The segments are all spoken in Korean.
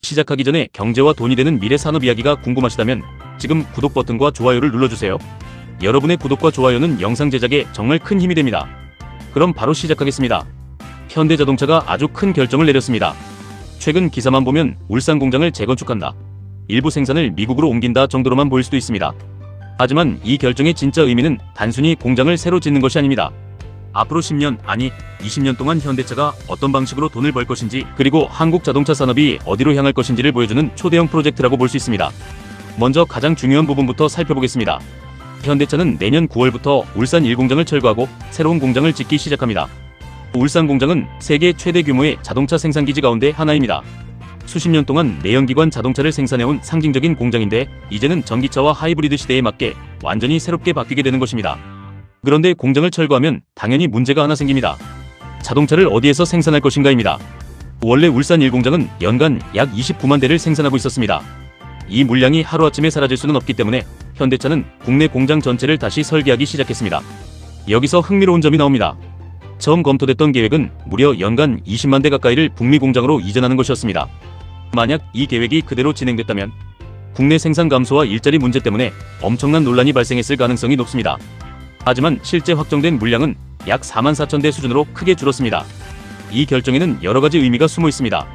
시작하기 전에 경제와 돈이 되는 미래 산업 이야기가 궁금하시다면 지금 구독 버튼과 좋아요를 눌러주세요. 여러분의 구독과 좋아요는 영상 제작에 정말 큰 힘이 됩니다. 그럼 바로 시작하겠습니다. 현대자동차가 아주 큰 결정을 내렸습니다. 최근 기사만 보면 울산 공장을 재건축한다, 일부 생산을 미국으로 옮긴다 정도로만 보일 수도 있습니다. 하지만 이 결정의 진짜 의미는 단순히 공장을 새로 짓는 것이 아닙니다. 앞으로 10년, 아니 20년 동안 현대차가 어떤 방식으로 돈을 벌 것인지, 그리고 한국 자동차 산업이 어디로 향할 것인지를 보여주는 초대형 프로젝트라고 볼 수 있습니다. 먼저 가장 중요한 부분부터 살펴보겠습니다. 현대차는 내년 9월부터 울산 1공장을 철거하고 새로운 공장을 짓기 시작합니다. 울산 공장은 세계 최대 규모의 자동차 생산기지 가운데 하나입니다. 수십 년 동안 내연기관 자동차를 생산해온 상징적인 공장인데 이제는 전기차와 하이브리드 시대에 맞게 완전히 새롭게 바뀌게 되는 것입니다. 그런데 공장을 철거하면 당연히 문제가 하나 생깁니다. 자동차를 어디에서 생산할 것인가입니다. 원래 울산 1공장은 연간 약 29만 대를 생산하고 있었습니다. 이 물량이 하루아침에 사라질 수는 없기 때문에 현대차는 국내 공장 전체를 다시 설계하기 시작했습니다. 여기서 흥미로운 점이 나옵니다. 처음 검토됐던 계획은 무려 연간 20만 대 가까이를 북미 공장으로 이전하는 것이었습니다. 만약 이 계획이 그대로 진행됐다면 국내 생산 감소와 일자리 문제 때문에 엄청난 논란이 발생했을 가능성이 높습니다. 하지만 실제 확정된 물량은 약 4만 4천 대 수준으로 크게 줄었습니다. 이 결정에는 여러 가지 의미가 숨어 있습니다.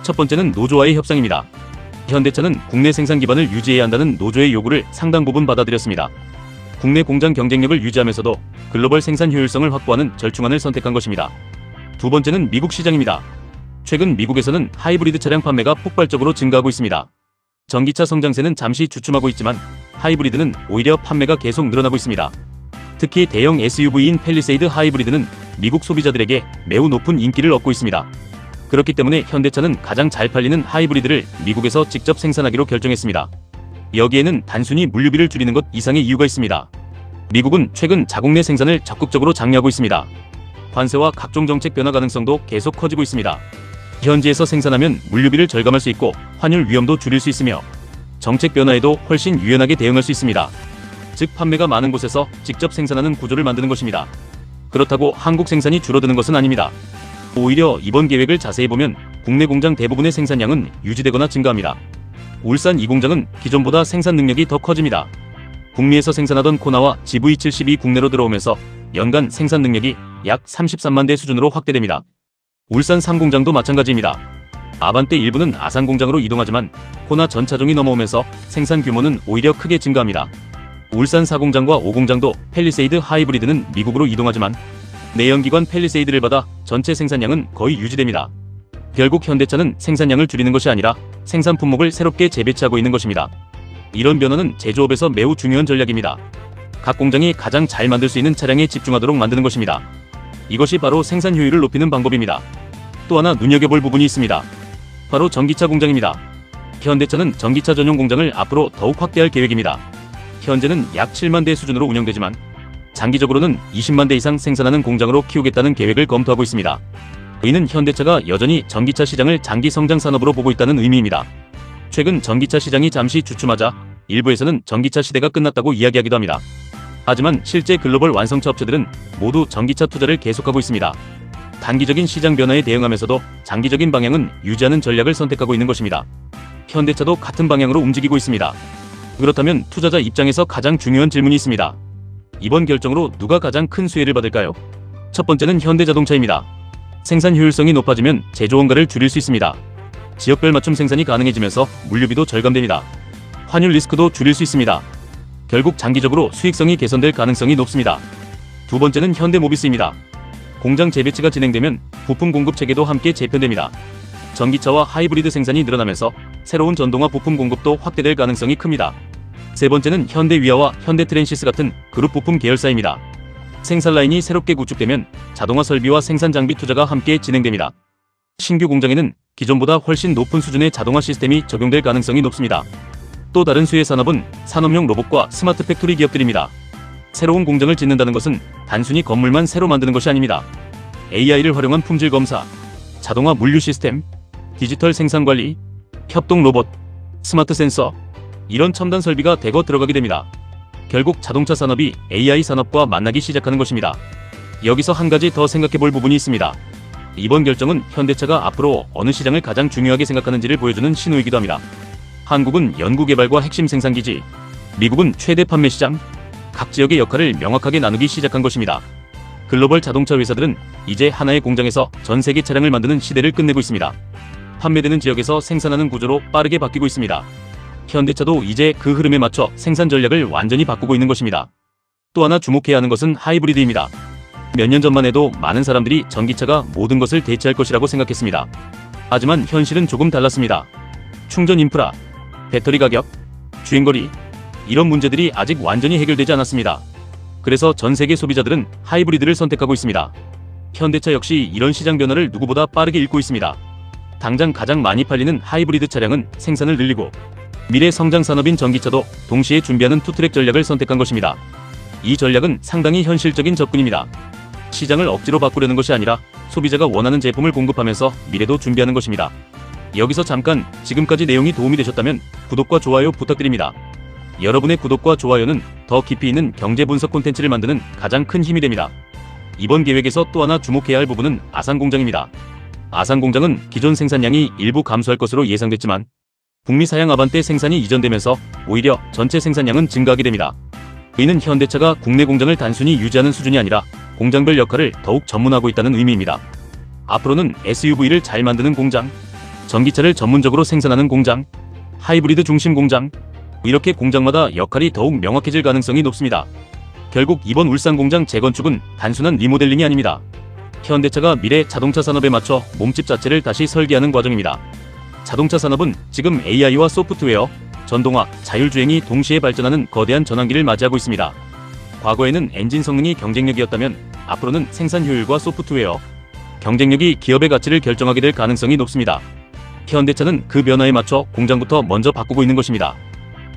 첫 번째는 노조와의 협상입니다. 현대차는 국내 생산 기반을 유지해야 한다는 노조의 요구를 상당 부분 받아들였습니다. 국내 공장 경쟁력을 유지하면서도 글로벌 생산 효율성을 확보하는 절충안을 선택한 것입니다. 두 번째는 미국 시장입니다. 최근 미국에서는 하이브리드 차량 판매가 폭발적으로 증가하고 있습니다. 전기차 성장세는 잠시 주춤하고 있지만 하이브리드는 오히려 판매가 계속 늘어나고 있습니다. 특히 대형 SUV인 팰리세이드 하이브리드는 미국 소비자들에게 매우 높은 인기를 얻고 있습니다. 그렇기 때문에 현대차는 가장 잘 팔리는 하이브리드를 미국에서 직접 생산하기로 결정했습니다. 여기에는 단순히 물류비를 줄이는 것 이상의 이유가 있습니다. 미국은 최근 자국 내 생산을 적극적으로 장려하고 있습니다. 관세와 각종 정책 변화 가능성도 계속 커지고 있습니다. 현지에서 생산하면 물류비를 절감할 수 있고 환율 위험도 줄일 수 있으며 정책 변화에도 훨씬 유연하게 대응할 수 있습니다. 즉 판매가 많은 곳에서 직접 생산하는 구조를 만드는 것입니다. 그렇다고 한국 생산이 줄어드는 것은 아닙니다. 오히려 이번 계획을 자세히 보면 국내 공장 대부분의 생산량은 유지되거나 증가합니다. 울산 2공장은 기존보다 생산 능력이 더 커집니다. 북미에서 생산하던 코나와 GV72 국내로 들어오면서 연간 생산 능력이 약 33만 대 수준으로 확대됩니다. 울산 3공장도 마찬가지입니다. 아반떼 일부는 아산 공장으로 이동하지만 코나 전 차종이 넘어오면서 생산 규모는 오히려 크게 증가합니다. 울산 4공장과 5공장도 팰리세이드 하이브리드는 미국으로 이동하지만 내연기관 팰리세이드를 받아 전체 생산량은 거의 유지됩니다. 결국 현대차는 생산량을 줄이는 것이 아니라 생산 품목을 새롭게 재배치하고 있는 것입니다. 이런 변화는 제조업에서 매우 중요한 전략입니다. 각 공장이 가장 잘 만들 수 있는 차량에 집중하도록 만드는 것입니다. 이것이 바로 생산 효율을 높이는 방법입니다. 또 하나 눈여겨볼 부분이 있습니다. 바로 전기차 공장입니다. 현대차는 전기차 전용 공장을 앞으로 더욱 확대할 계획입니다. 현재는 약 7만 대 수준으로 운영되지만 장기적으로는 20만 대 이상 생산하는 공장으로 키우겠다는 계획을 검토하고 있습니다. 이는 현대차가 여전히 전기차 시장을 장기 성장 산업으로 보고 있다는 의미입니다. 최근 전기차 시장이 잠시 주춤하자 일부에서는 전기차 시대가 끝났다고 이야기하기도 합니다. 하지만 실제 글로벌 완성차 업체들은 모두 전기차 투자를 계속하고 있습니다. 단기적인 시장 변화에 대응하면서도 장기적인 방향은 유지하는 전략을 선택하고 있는 것입니다. 현대차도 같은 방향으로 움직이고 있습니다. 그렇다면 투자자 입장에서 가장 중요한 질문이 있습니다. 이번 결정으로 누가 가장 큰 수혜를 받을까요? 첫 번째는 현대자동차입니다. 생산 효율성이 높아지면 제조 원가를 줄일 수 있습니다. 지역별 맞춤 생산이 가능해지면서 물류비도 절감됩니다. 환율 리스크도 줄일 수 있습니다. 결국 장기적으로 수익성이 개선될 가능성이 높습니다. 두 번째는 현대모비스입니다. 공장 재배치가 진행되면 부품 공급 체계도 함께 재편됩니다. 전기차와 하이브리드 생산이 늘어나면서 새로운 전동화 부품 공급도 확대될 가능성이 큽니다. 세 번째는 현대위아와 현대트랜시스 같은 그룹 부품 계열사입니다. 생산 라인이 새롭게 구축되면 자동화 설비와 생산 장비 투자가 함께 진행됩니다. 신규 공장에는 기존보다 훨씬 높은 수준의 자동화 시스템이 적용될 가능성이 높습니다. 또 다른 수혜 산업은 산업용 로봇과 스마트 팩토리 기업들입니다. 새로운 공장을 짓는다는 것은 단순히 건물만 새로 만드는 것이 아닙니다. AI를 활용한 품질 검사, 자동화 물류 시스템, 디지털 생산 관리, 협동 로봇, 스마트 센서, 이런 첨단 설비가 대거 들어가게 됩니다. 결국 자동차 산업이 AI 산업과 만나기 시작하는 것입니다. 여기서 한 가지 더 생각해 볼 부분이 있습니다. 이번 결정은 현대차가 앞으로 어느 시장을 가장 중요하게 생각하는지를 보여주는 신호이기도 합니다. 한국은 연구개발과 핵심 생산기지, 미국은 최대 판매 시장, 각 지역의 역할을 명확하게 나누기 시작한 것입니다. 글로벌 자동차 회사들은 이제 하나의 공장에서 전 세계 차량을 만드는 시대를 끝내고 있습니다. 판매되는 지역에서 생산하는 구조로 빠르게 바뀌고 있습니다. 현대차도 이제 그 흐름에 맞춰 생산 전략을 완전히 바꾸고 있는 것입니다. 또 하나 주목해야 하는 것은 하이브리드입니다. 몇 년 전만 해도 많은 사람들이 전기차가 모든 것을 대체할 것이라고 생각했습니다. 하지만 현실은 조금 달랐습니다. 충전 인프라, 배터리 가격, 주행거리, 이런 문제들이 아직 완전히 해결되지 않았습니다. 그래서 전 세계 소비자들은 하이브리드를 선택하고 있습니다. 현대차 역시 이런 시장 변화를 누구보다 빠르게 읽고 있습니다. 당장 가장 많이 팔리는 하이브리드 차량은 생산을 늘리고 미래 성장 산업인 전기차도 동시에 준비하는 투트랙 전략을 선택한 것입니다. 이 전략은 상당히 현실적인 접근입니다. 시장을 억지로 바꾸려는 것이 아니라 소비자가 원하는 제품을 공급하면서 미래도 준비하는 것입니다. 여기서 잠깐 지금까지 내용이 도움이 되셨다면 구독과 좋아요 부탁드립니다. 여러분의 구독과 좋아요는 더 깊이 있는 경제 분석 콘텐츠를 만드는 가장 큰 힘이 됩니다. 이번 계획에서 또 하나 주목해야 할 부분은 아산공장입니다. 아산공장은 기존 생산량이 일부 감소할 것으로 예상됐지만 북미 사양 아반떼 생산이 이전되면서 오히려 전체 생산량은 증가하게 됩니다. 이는 현대차가 국내 공장을 단순히 유지하는 수준이 아니라 공장별 역할을 더욱 전문화하고 있다는 의미입니다. 앞으로는 SUV를 잘 만드는 공장, 전기차를 전문적으로 생산하는 공장, 하이브리드 중심 공장, 이렇게 공장마다 역할이 더욱 명확해질 가능성이 높습니다. 결국 이번 울산 공장 재건축은 단순한 리모델링이 아닙니다. 현대차가 미래 자동차 산업에 맞춰 몸집 자체를 다시 설계하는 과정입니다. 자동차 산업은 지금 AI와 소프트웨어, 전동화, 자율주행이 동시에 발전하는 거대한 전환기를 맞이하고 있습니다. 과거에는 엔진 성능이 경쟁력이었다면 앞으로는 생산 효율과 소프트웨어, 경쟁력이 기업의 가치를 결정하게 될 가능성이 높습니다. 현대차는 그 변화에 맞춰 공장부터 먼저 바꾸고 있는 것입니다.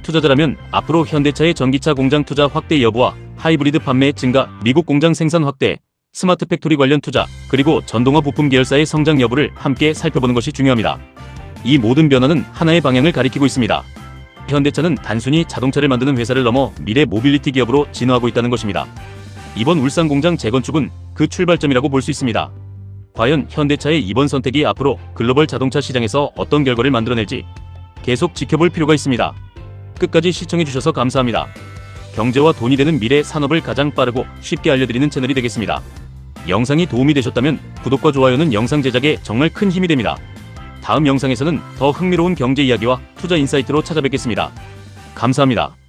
투자자라면 앞으로 현대차의 전기차 공장 투자 확대 여부와 하이브리드 판매 증가, 미국 공장 생산 확대, 스마트 팩토리 관련 투자, 그리고 전동화 부품 계열사의 성장 여부를 함께 살펴보는 것이 중요합니다. 이 모든 변화는 하나의 방향을 가리키고 있습니다. 현대차는 단순히 자동차를 만드는 회사를 넘어 미래 모빌리티 기업으로 진화하고 있다는 것입니다. 이번 울산 공장 재건축은 그 출발점이라고 볼 수 있습니다. 과연 현대차의 이번 선택이 앞으로 글로벌 자동차 시장에서 어떤 결과를 만들어낼지 계속 지켜볼 필요가 있습니다. 끝까지 시청해주셔서 감사합니다. 경제와 돈이 되는 미래 산업을 가장 빠르고 쉽게 알려드리는 채널이 되겠습니다. 영상이 도움이 되셨다면 구독과 좋아요는 영상 제작에 정말 큰 힘이 됩니다. 다음 영상에서는 더 흥미로운 경제 이야기와 투자 인사이트로 찾아뵙겠습니다. 감사합니다.